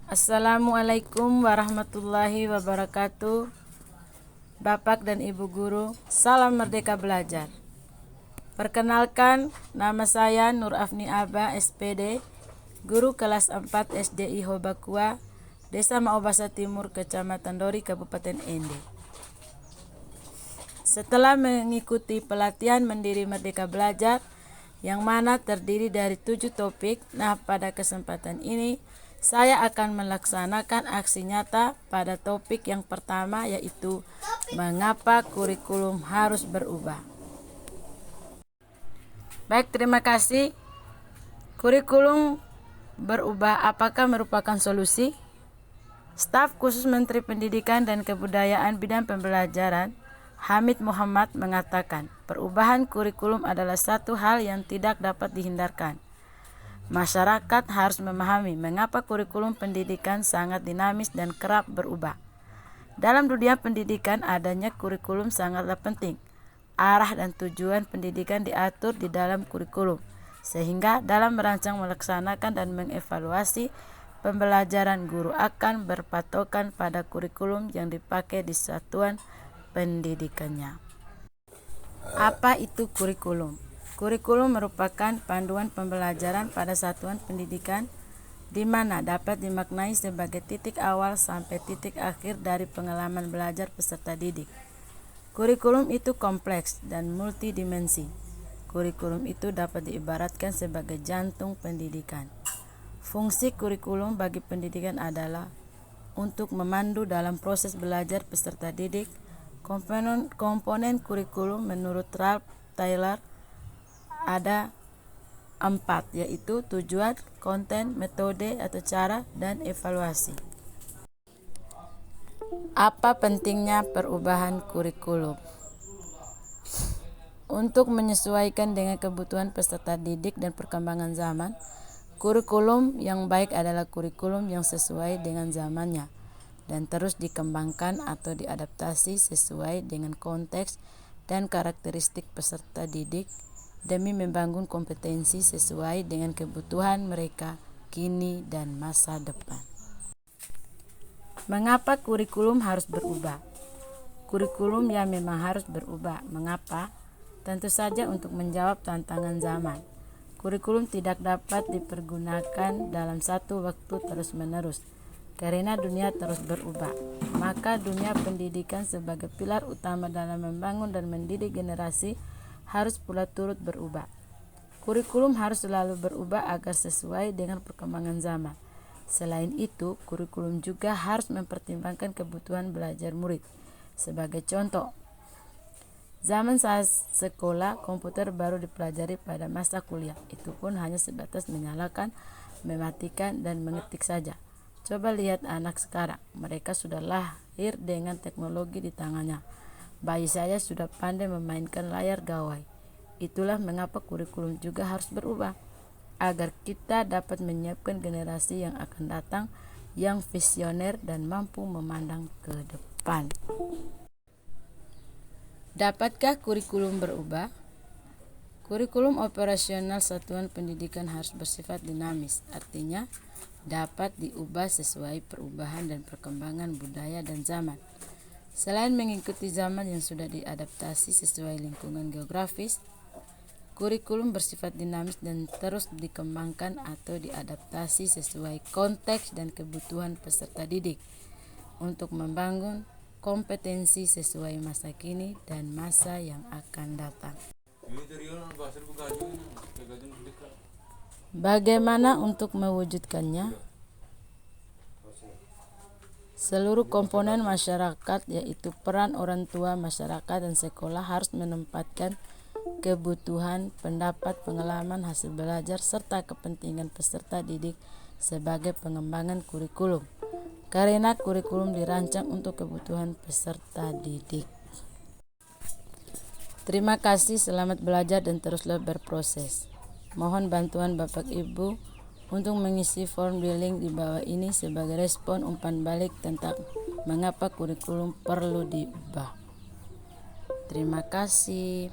Assalamualaikum warahmatullahi wabarakatuh. Bapak dan Ibu Guru, salam Merdeka Belajar. Perkenalkan, nama saya Nur Afni Aba, SPD, Guru kelas 4 SDI Hobakua, Desa Maobasa Timur, Kecamatan Dori, Kabupaten Ende. Setelah mengikuti pelatihan Mandiri Merdeka Belajar, yang mana terdiri dari 7 topik, pada kesempatan ini, saya akan melaksanakan aksi nyata pada topik yang pertama, yaitu mengapa kurikulum harus berubah. Baik, terima kasih. Kurikulum berubah apakah merupakan solusi? Staf khusus Menteri Pendidikan dan Kebudayaan Bidang Pembelajaran, Hamid Muhammad, mengatakan perubahan kurikulum adalah satu hal yang tidak dapat dihindarkan. Masyarakat harus memahami mengapa kurikulum pendidikan sangat dinamis dan kerap berubah. Dalam dunia pendidikan, adanya kurikulum sangatlah penting. Arah dan tujuan pendidikan diatur di dalam kurikulum, sehingga dalam merancang, melaksanakan, dan mengevaluasi pembelajaran, guru akan berpatokan pada kurikulum yang dipakai di satuan pendidikannya. Apa itu kurikulum? Kurikulum merupakan panduan pembelajaran pada satuan pendidikan di mana dapat dimaknai sebagai titik awal sampai titik akhir dari pengalaman belajar peserta didik. Kurikulum itu kompleks dan multidimensi. Kurikulum itu dapat diibaratkan sebagai jantung pendidikan. Fungsi kurikulum bagi pendidikan adalah untuk memandu dalam proses belajar peserta didik. Komponen kurikulum menurut Ralph Taylor ada 4, yaitu tujuan, konten, metode atau cara, dan evaluasi. Apa pentingnya perubahan kurikulum? Untuk menyesuaikan dengan kebutuhan peserta didik dan perkembangan zaman, kurikulum yang baik adalah kurikulum yang sesuai dengan zamannya dan terus dikembangkan atau diadaptasi sesuai dengan konteks dan karakteristik peserta didik demi membangun kompetensi sesuai dengan kebutuhan mereka kini dan masa depan. Mengapa kurikulum harus berubah? Kurikulum ya memang harus berubah. Mengapa? Tentu saja untuk menjawab tantangan zaman. Kurikulum tidak dapat dipergunakan dalam satu waktu terus-menerus, karena dunia terus berubah. Maka dunia pendidikan sebagai pilar utama dalam membangun dan mendidik generasi harus pula turut berubah. Kurikulum harus selalu berubah agar sesuai dengan perkembangan zaman. Selain itu, kurikulum juga harus mempertimbangkan kebutuhan belajar murid. Sebagai contoh, zaman saat sekolah, komputer baru dipelajari pada masa kuliah. Itu pun hanya sebatas menyalakan, mematikan, dan mengetik saja. Coba lihat anak sekarang, mereka sudah lahir dengan teknologi di tangannya. Bayi saya sudah pandai memainkan layar gawai. Itulah mengapa kurikulum juga harus berubah, agar kita dapat menyiapkan generasi yang akan datang yang visioner dan mampu memandang ke depan. Dapatkah kurikulum berubah? Kurikulum operasional satuan pendidikan harus bersifat dinamis, artinya dapat diubah sesuai perubahan dan perkembangan budaya dan zaman. Selain mengikuti zaman yang sudah diadaptasi sesuai lingkungan geografis, kurikulum bersifat dinamis dan terus dikembangkan atau diadaptasi sesuai konteks dan kebutuhan peserta didik untuk membangun kompetensi sesuai masa kini dan masa yang akan datang. Bagaimana untuk mewujudkannya? Seluruh komponen masyarakat, yaitu peran orang tua, masyarakat, dan sekolah harus menempatkan kebutuhan, pendapat, pengalaman, hasil belajar, serta kepentingan peserta didik sebagai pengembangan kurikulum. Karena kurikulum dirancang untuk kebutuhan peserta didik. Terima kasih, selamat belajar dan teruslah berproses. Mohon bantuan Bapak Ibu untuk mengisi form di link di bawah ini sebagai respon umpan balik tentang mengapa kurikulum perlu diubah. Terima kasih.